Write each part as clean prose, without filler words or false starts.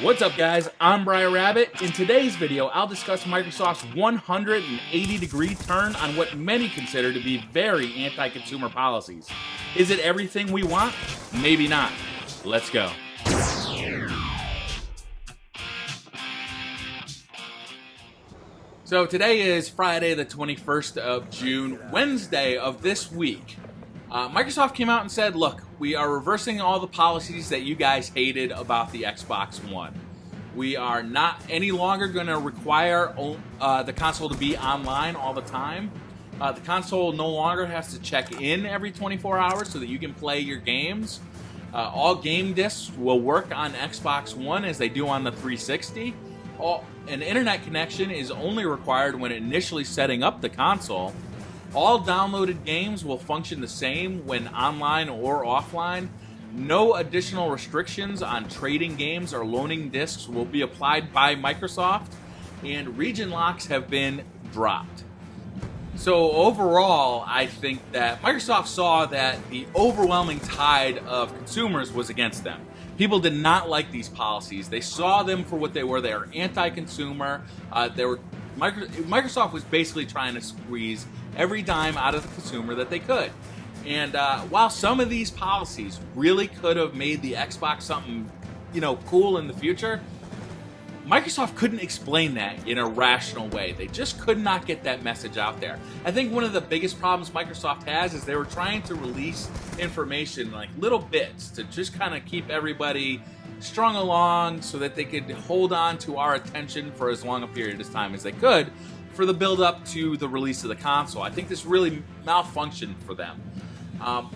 What's up guys, I'm BriarRabbit. In today's video, I'll discuss Microsoft's 180-degree turn on what many consider to be very anti-consumer policies. Is it everything we want? Maybe not. Let's go. So today is Friday the 21st of June, Wednesday of this week. Microsoft came out and said, look, we are reversing all the policies that you guys hated about the Xbox One. We are not any longer going to require the console to be online all the time. The console no longer has to check in every 24 hours so that you can play your games. All game discs will work on Xbox One as they do on the 360. An internet connection is only required when initially setting up the console. All downloaded games will function the same when online or offline. No additional restrictions on trading games or loaning discs will be applied by Microsoft, and region locks have been dropped. So overall, I think that Microsoft saw that the overwhelming tide of consumers was against them. People did not like these policies. They saw them for what they were. They were anti-consumer. Microsoft was basically trying to squeeze every dime out of the consumer that they could. And while some of these policies really could have made the Xbox something, cool in the future, Microsoft couldn't explain that in a rational way. They just could not get that message out there. I think one of the biggest problems Microsoft has is they were trying to release information like little bits to just kind of keep everybody strung along so that they could hold on to our attention for as long a period of time as they could for the build up to the release of the console. I think this really malfunctioned for them.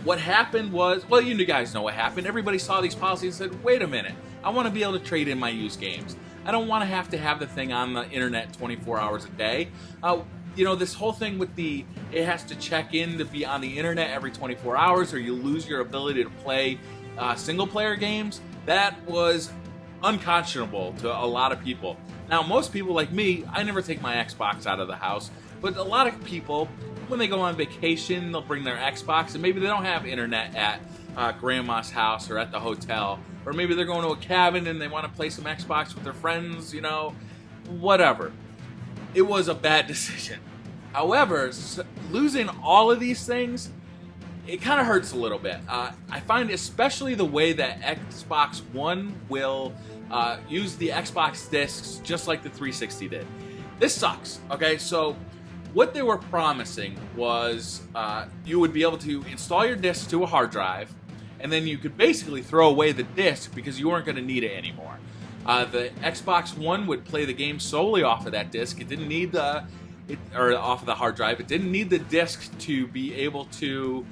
What happened was, well, you guys know what happened. Everybody saw these policies and said, wait a minute, I want to be able to trade in my used games. I don't want to have the thing on the internet 24 hours a day. This whole thing with it has to check in to be on the internet every 24 hours or you lose your ability to play single player games, that was unconscionable to a lot of people. Now, most people like me, I never take my Xbox out of the house, but a lot of people, when they go on vacation, they'll bring their Xbox, and maybe they don't have internet at grandma's house or at the hotel, or maybe they're going to a cabin and they want to play some Xbox with their friends, whatever. It was a bad decision. However, losing all of these things, it kind of hurts a little bit. I find especially the way that Xbox One will use the Xbox discs just like the 360 did. This sucks, okay? So what they were promising was you would be able to install your disc to a hard drive, and then you could basically throw away the disc because you weren't going to need it anymore. The Xbox One would play the game solely off of that disc. It didn't need off of the hard drive. It didn't need the disc to be able to,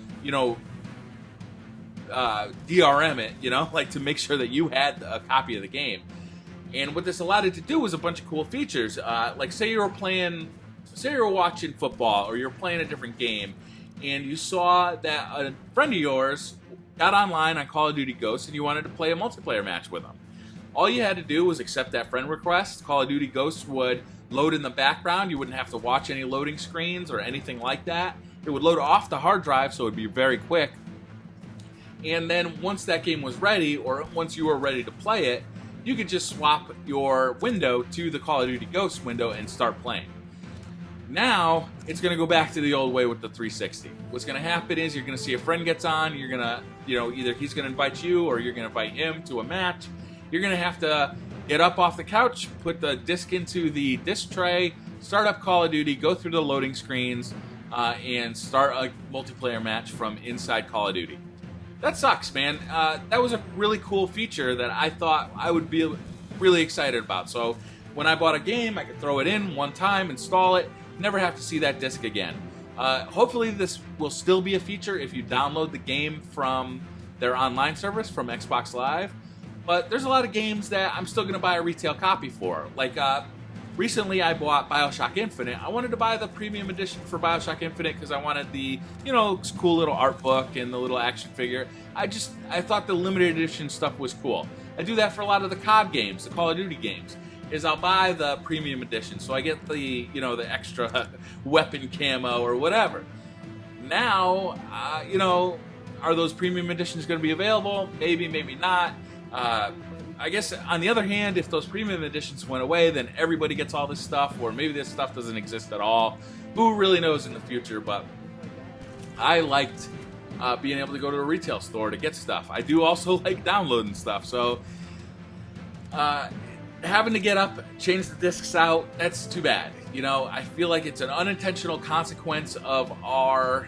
DRM it, to make sure that you had a copy of the game. And what this allowed it to do was a bunch of cool features. Like say you were watching football or you're playing a different game, and you saw that a friend of yours got online on Call of Duty Ghosts and you wanted to play a multiplayer match with them. All you had to do was accept that friend request. Call of Duty Ghosts would load in the background. You wouldn't have to watch any loading screens or anything like that. It would load off the hard drive, so it would be very quick. And then once that game was ready, or once you were ready to play it, you could just swap your window to the Call of Duty Ghosts window and start playing. Now, it's going to go back to the old way with the 360. What's going to happen is you're going to see a friend gets on, you're going to, either he's going to invite you or you're going to invite him to a match. You're going to have to get up off the couch, put the disc into the disc tray, start up Call of Duty, go through the loading screens, and start a multiplayer match from inside Call of Duty. That sucks, man. That was a really cool feature that I thought I would be really excited about. So when I bought a game, I could throw it in one time, install it, never have to see that disc again. Hopefully this will still be a feature if you download the game from their online service, from Xbox Live. But there's a lot of games that I'm still going to buy a retail copy for. Like, recently I bought BioShock Infinite. I wanted to buy the premium edition for BioShock Infinite because I wanted the, cool little art book and the little action figure. I thought the limited edition stuff was cool. I do that for a lot of the COD games, the Call of Duty games. Is I'll buy the premium edition, so I get the, the extra weapon camo or whatever. Now, are those premium editions going to be available? Maybe, maybe not. I guess on the other hand, if those premium editions went away, then everybody gets all this stuff, or maybe this stuff doesn't exist at all. Who really knows in the future? But I liked being able to go to a retail store to get stuff. I do also like downloading stuff, so having to get up, change the discs out, that's too bad. You know, I feel like it's an unintentional consequence of our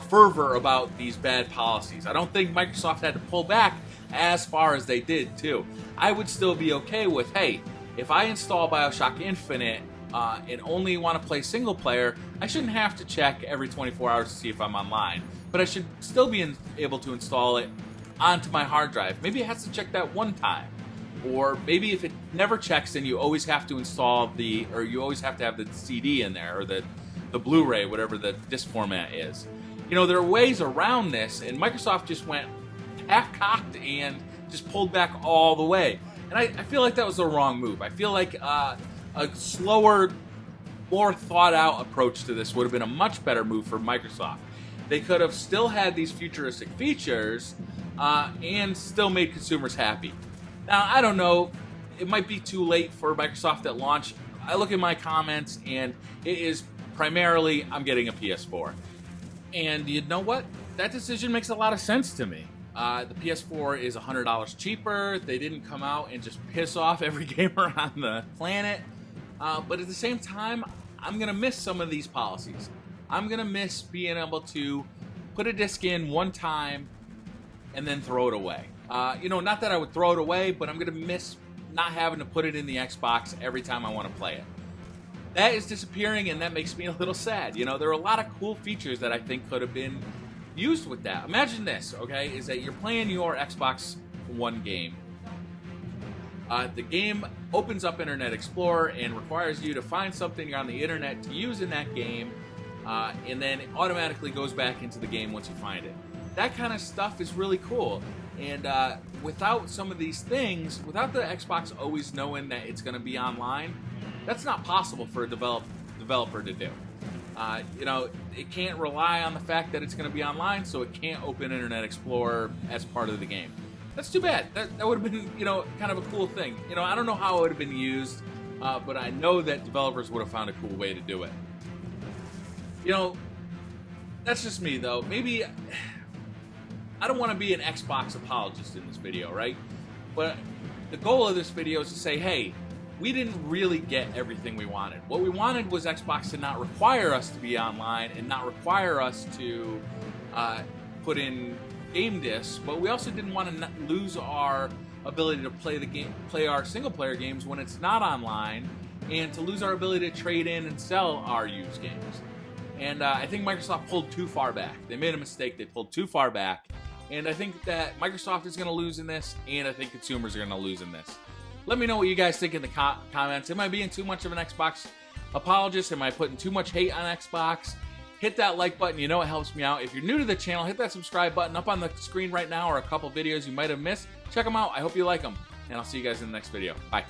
fervor about these bad policies. I don't think Microsoft had to pull back as far as they did, too. I would still be okay with, hey, if I install BioShock Infinite and only want to play single player, I shouldn't have to check every 24 hours to see if I'm online. But I should still be able to install it onto my hard drive. Maybe it has to check that one time. Or maybe if it never checks, then you always have to install you always have to have the CD in there, or the Blu-ray, whatever the disc format is. You know, there are ways around this, and Microsoft just went half-cocked and just pulled back all the way. And I feel like that was the wrong move. I feel like a slower, more thought-out approach to this would have been a much better move for Microsoft. They could have still had these futuristic features and still made consumers happy. Now, I don't know. It might be too late for Microsoft at launch. I look at my comments, and it is primarily, I'm getting a PS4. And you know what? That decision makes a lot of sense to me. The PS4 is $100 cheaper. They didn't come out and just piss off every gamer on the planet. But at the same time, I'm going to miss some of these policies. I'm going to miss being able to put a disc in one time and then throw it away. You know, not that I would throw it away, but I'm going to miss not having to put it in the Xbox every time I want to play it. That is disappearing, and that makes me a little sad. You know, there are a lot of cool features that I think could have been used with that. Imagine this, okay, is that you're playing your Xbox One game. The game opens up Internet Explorer and requires you to find something on the internet to use in that game, and then it automatically goes back into the game once you find it. That kind of stuff is really cool. And without some of these things, without the Xbox always knowing that it's going to be online, that's not possible for a developer to do. You know, it can't rely on the fact that it's going to be online, so it can't open Internet Explorer as part of the game. That's too bad. That would have been, you know, kind of a cool thing. You know, I don't know how it would have been used, but I know that developers would have found a cool way to do it. You know, that's just me, though. Maybe I don't want to be an Xbox apologist in this video, right? But the goal of this video is to say, hey, we didn't really get everything we wanted. What we wanted was Xbox to not require us to be online and not require us to put in game discs, but we also didn't want to lose our ability to play our single-player games when it's not online, and to lose our ability to trade in and sell our used games. And I think Microsoft pulled too far back. They made a mistake. They pulled too far back. And I think that Microsoft is going to lose in this, and I think consumers are going to lose in this. Let me know what you guys think in the comments. Am I being too much of an Xbox apologist? Am I putting too much hate on Xbox? Hit that like button. You know it helps me out. If you're new to the channel, hit that subscribe button up on the screen right now, or a couple videos you might have missed. Check them out. I hope you like them. And I'll see you guys in the next video. Bye.